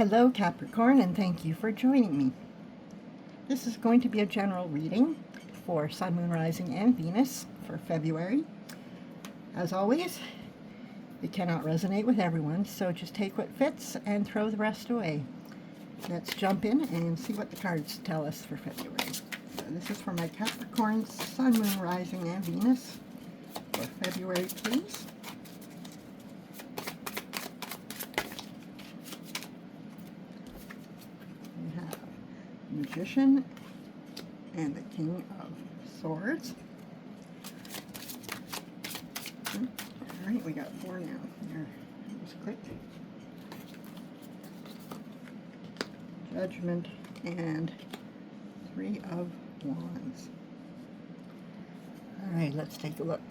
Hello Capricorn, and thank you for joining me. This is going to be a general reading for Sun, Moon, Rising, and Venus for February. As always, it cannot resonate with everyone, so just take what fits and throw the rest away. Let's jump in and see what the cards tell us for February. So this is for my Capricorn, Sun, Moon, Rising, and Venus for February, please. Magician and the King of Swords. Alright, we got 4 now. There, just click. Judgment and 3 of Wands. Alright, let's take a look.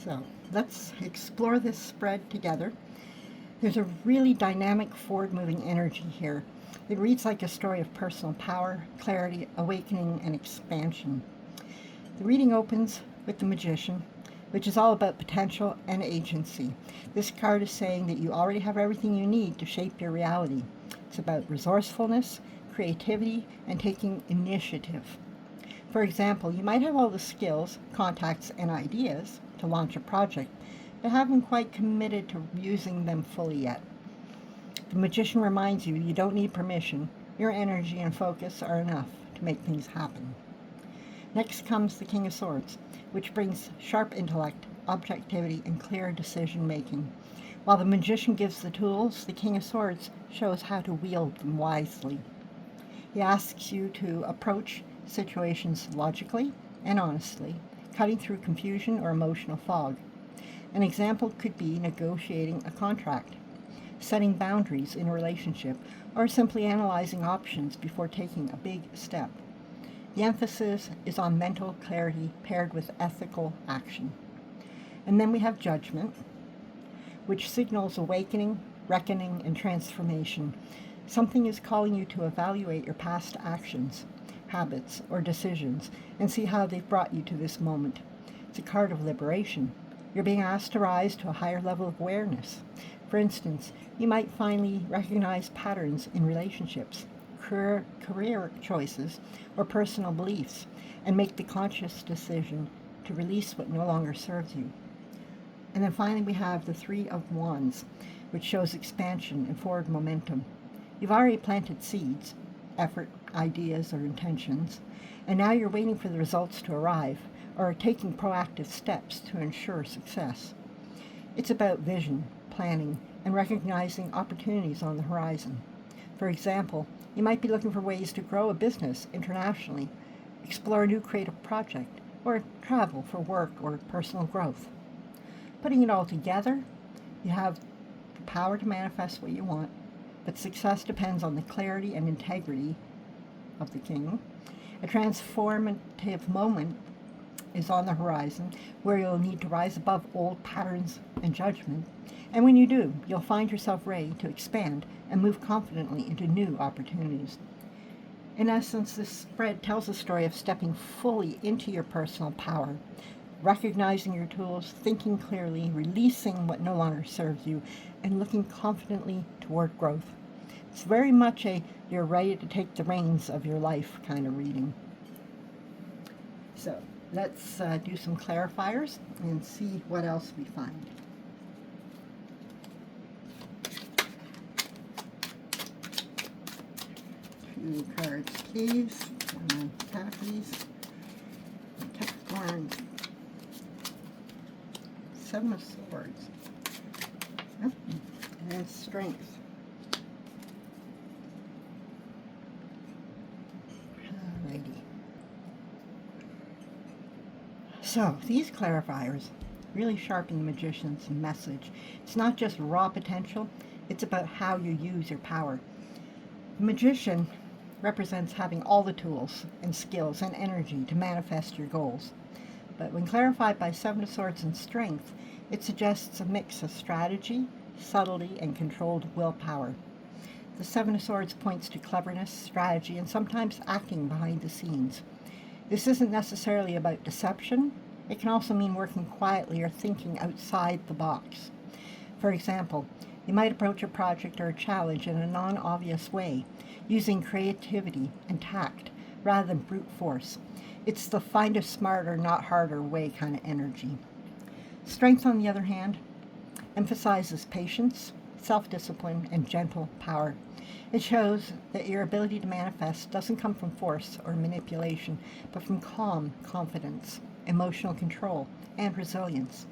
So, let's explore this spread together. There's a really dynamic, forward-moving energy here. It reads like a story of personal power, clarity, awakening, and expansion. The reading opens with the Magician, which is all about potential and agency. This card is saying that you already have everything you need to shape your reality. It's about resourcefulness, creativity, and taking initiative. For example, you might have all the skills, contacts, and ideas to launch a project, but haven't quite committed to using them fully yet. The Magician reminds you don't need permission. Your energy and focus are enough to make things happen. Next comes the King of Swords, which brings sharp intellect, objectivity, and clear decision making. While the Magician gives the tools, the King of Swords shows how to wield them wisely. He asks you to approach situations logically and honestly, cutting through confusion or emotional fog. An example could be negotiating a contract, setting boundaries in a relationship, or simply analyzing options before taking a big step. The emphasis is on mental clarity paired with ethical action. And then we have Judgment, which signals awakening, reckoning, and transformation. Something is calling you to evaluate your past actions, habits, or decisions, and see how they've brought you to this moment. It's a card of liberation. You're being asked to rise to a higher level of awareness. For instance, you might finally recognize patterns in relationships, career choices, or personal beliefs, and make the conscious decision to release what no longer serves you. And then finally we have the 3 of Wands, which shows expansion and forward momentum. You've already planted seeds, effort, ideas, or intentions, and now you're waiting for the results to arrive, or taking proactive steps to ensure success. It's about vision, planning, and recognizing opportunities on the horizon. For example, you might be looking for ways to grow a business internationally, explore a new creative project, or travel for work or personal growth. Putting it all together, you have the power to manifest what you want, but success depends on the clarity and integrity of the King. A transformative moment is on the horizon where you'll need to rise above old patterns and judgment. And when you do, you'll find yourself ready to expand and move confidently into new opportunities. In essence, this spread tells a story of stepping fully into your personal power, recognizing your tools, thinking clearly, releasing what no longer serves you, and looking confidently toward growth. It's very much a you're ready to take the reins of your life kind of reading. So let's do some clarifiers and see what else we find. Two cards, please. And Cappies. Capricorn. 7 of Swords. And Strength. Alrighty. So, these clarifiers really sharpen the Magician's message. It's not just raw potential, it's about how you use your power. The Magician represents having all the tools and skills and energy to manifest your goals. But when clarified by 7 of Swords and Strength, it suggests a mix of strategy, subtlety, and controlled willpower. The 7 of Swords points to cleverness, strategy, and sometimes acting behind the scenes. This isn't necessarily about deception. It can also mean working quietly or thinking outside the box. For example, You might approach a project or a challenge in a non-obvious way, using creativity and tact rather than brute force. It's the find a smarter, not harder way kind of energy. Strength, on the other hand, emphasizes patience, self-discipline, and gentle power. It shows that your ability to manifest doesn't come from force or manipulation, but from calm confidence, emotional control, and resilience.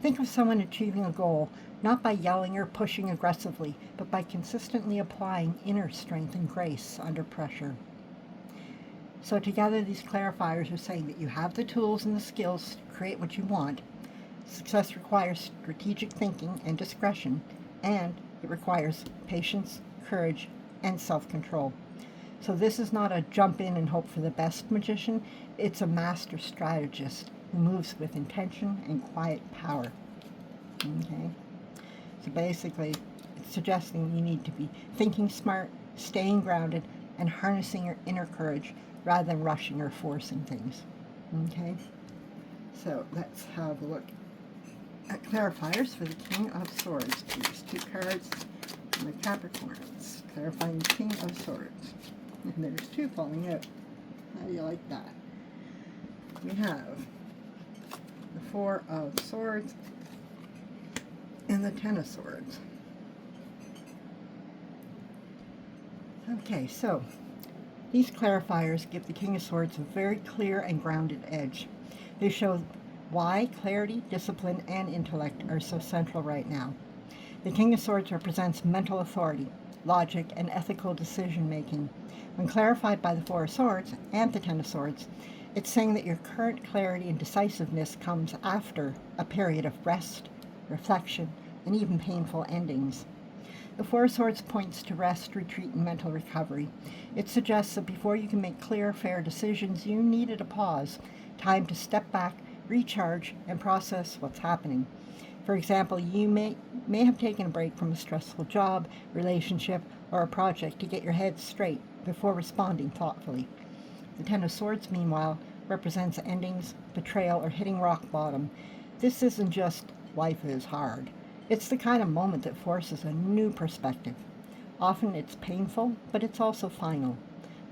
Think of someone achieving a goal not by yelling or pushing aggressively, but by consistently applying inner strength and grace under pressure. So together, these clarifiers are saying that you have the tools and the skills to create what you want. Success requires strategic thinking and discretion, and it requires patience, courage, and self-control. So this is not a jump in and hope for the best magician. It's a master strategist who moves with intention and quiet power. Okay? So basically, it's suggesting you need to be thinking smart, staying grounded, and harnessing your inner courage rather than rushing or forcing things. Okay? So let's have a look at clarifiers for the King of Swords, please. 2 cards from the Capricorns, clarifying the King of Swords. And there's 2 falling out. How do you like that? We have the 4 of Swords and the 10 of Swords. Okay, so these clarifiers give the King of Swords a very clear and grounded edge. They show why clarity, discipline, and intellect are so central right now. The King of Swords represents mental authority, logic, and ethical decision-making. When clarified by the 4 of Swords and the 10 of Swords, it's saying that your current clarity and decisiveness comes after a period of rest, reflection, and even painful endings. The 4 of Swords points to rest, retreat, and mental recovery. It suggests that before you can make clear, fair decisions, you needed a pause, time to step back, recharge, and process what's happening. For example, you may have taken a break from a stressful job, relationship, or a project to get your head straight before responding thoughtfully. The 10 of Swords, meanwhile, represents endings, betrayal, or hitting rock bottom. This isn't just life is hard. It's the kind of moment that forces a new perspective. Often it's painful, but it's also final.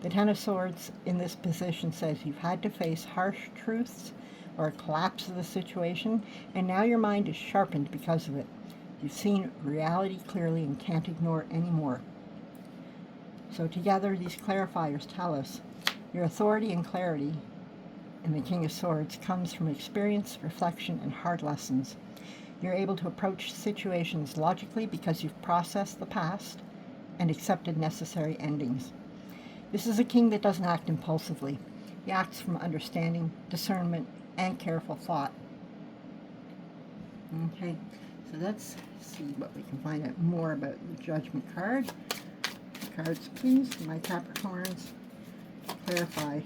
The 10 of Swords in this position says you've had to face harsh truths or a collapse of the situation, and now your mind is sharpened because of it. You've seen reality clearly and can't ignore it anymore. So together, these clarifiers tell us your authority and clarity in the King of Swords comes from experience, reflection, and hard lessons. You're able to approach situations logically because you've processed the past and accepted necessary endings. This is a king that doesn't act impulsively. He acts from understanding, discernment, and careful thought. Okay, so let's see what we can find out more about the Judgment card. Cards, please, for my Capricorns. Clarify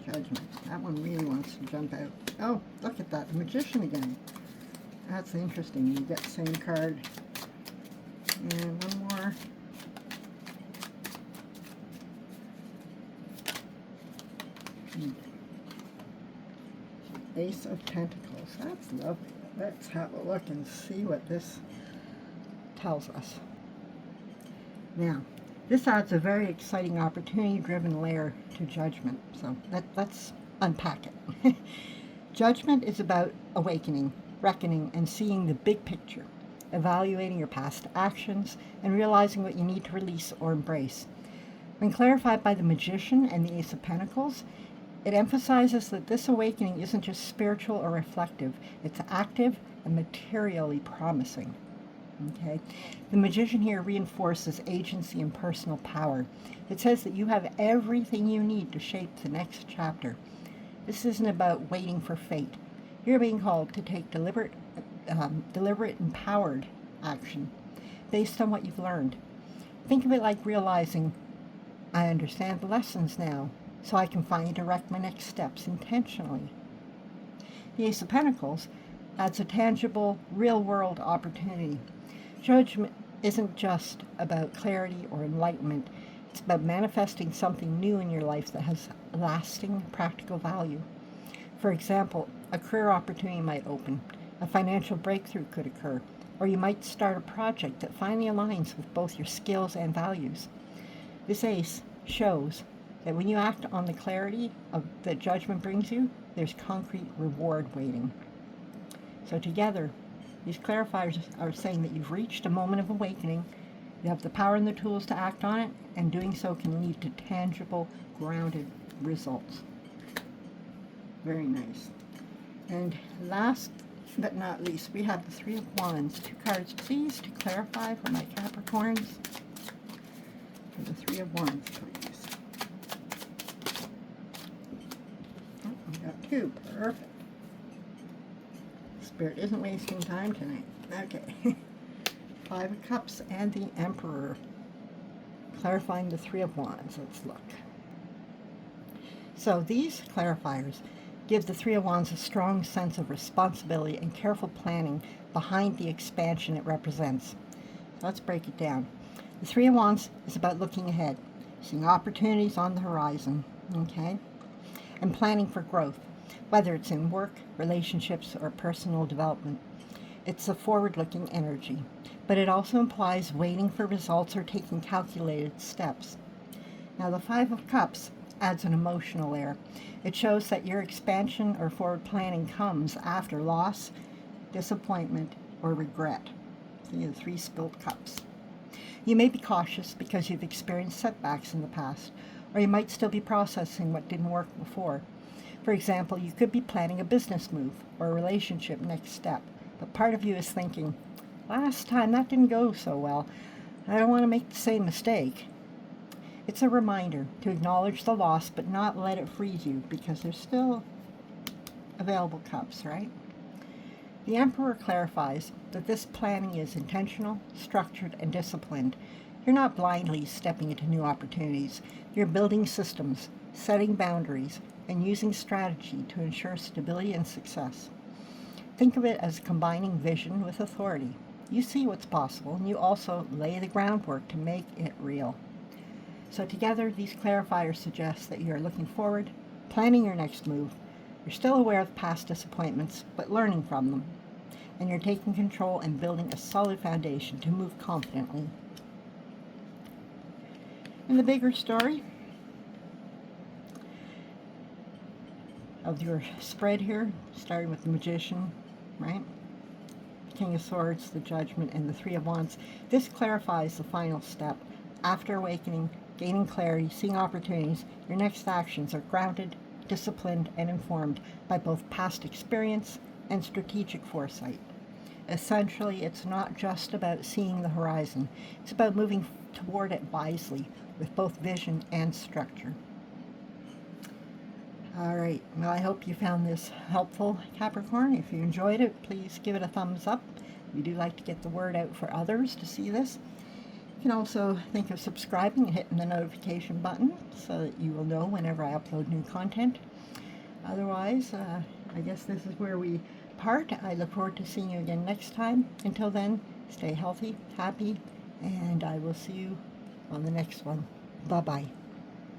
Judgment. That one really wants to jump out. Oh, look at that, the Magician again. That's interesting. You get the same card. And one more. Ace of Pentacles. That's lovely. Let's have a look and see what this tells us. Now, this adds a very exciting opportunity-driven layer to Judgment. So let's unpack it. Judgment is about awakening, reckoning, and seeing the big picture, evaluating your past actions, and realizing what you need to release or embrace. When clarified by the Magician and the Ace of Pentacles, it emphasizes that this awakening isn't just spiritual or reflective, it's active and materially promising. Okay? The Magician here reinforces agency and personal power. It says that you have everything you need to shape the next chapter. This isn't about waiting for fate. You're being called to take deliberate, empowered action based on what you've learned. Think of it like realizing, I understand the lessons now, so I can finally direct my next steps intentionally. The Ace of Pentacles adds a tangible, real-world opportunity. Judgment isn't just about clarity or enlightenment. It's about manifesting something new in your life that has lasting, practical value. For example, a career opportunity might open, a financial breakthrough could occur, or you might start a project that finally aligns with both your skills and values. This ace shows that when you act on the clarity that judgment brings you, there's concrete reward waiting. So together, these clarifiers are saying that you've reached a moment of awakening, you have the power and the tools to act on it, and doing so can lead to tangible, grounded results. Very nice. And last but not least, we have the Three of Wands. 2 cards, please, to clarify for my Capricorns. For the Three of Wands, please. Oh, we got 2. Perfect. Spirit isn't wasting time tonight. Okay. 5 of Cups and the Emperor. Clarifying the Three of Wands. Let's look. So these clarifiers give the Three of Wands a strong sense of responsibility and careful planning behind the expansion it represents. So let's break it down. The Three of Wands is about looking ahead, seeing opportunities on the horizon, okay, and planning for growth, whether it's in work, relationships, or personal development. It's a forward-looking energy, but it also implies waiting for results or taking calculated steps. Now, the Five of Cups adds an emotional layer. It shows that your expansion or forward planning comes after loss, disappointment, or regret. See the 3 spilled cups. You may be cautious because you've experienced setbacks in the past, or you might still be processing what didn't work before. For example, you could be planning a business move or a relationship next step, but part of you is thinking, last time that didn't go so well. I don't want to make the same mistake. It's a reminder to acknowledge the loss, but not let it freeze you, because there's still available cups, right? The Emperor clarifies that this planning is intentional, structured, and disciplined. You're not blindly stepping into new opportunities. You're building systems, setting boundaries, and using strategy to ensure stability and success. Think of it as combining vision with authority. You see what's possible, and you also lay the groundwork to make it real. So together, these clarifiers suggest that you are looking forward, planning your next move. You're still aware of past disappointments, but learning from them. And you're taking control and building a solid foundation to move confidently. In the bigger story of your spread here, starting with the Magician, right? King of Swords, the Judgment, and the Three of Wands, this clarifies the final step. After awakening, gaining clarity, seeing opportunities, your next actions are grounded, disciplined, and informed by both past experience and strategic foresight. Essentially, it's not just about seeing the horizon. It's about moving toward it wisely with both vision and structure. All right, well, I hope you found this helpful, Capricorn. If you enjoyed it, please give it a thumbs up. We do like to get the word out for others to see this. You can also think of subscribing and hitting the notification button so that you will know whenever I upload new content. Otherwise, I guess this is where we part. I look forward to seeing you again next time. Until then, stay healthy, happy, and I will see you on the next one. Bye-bye.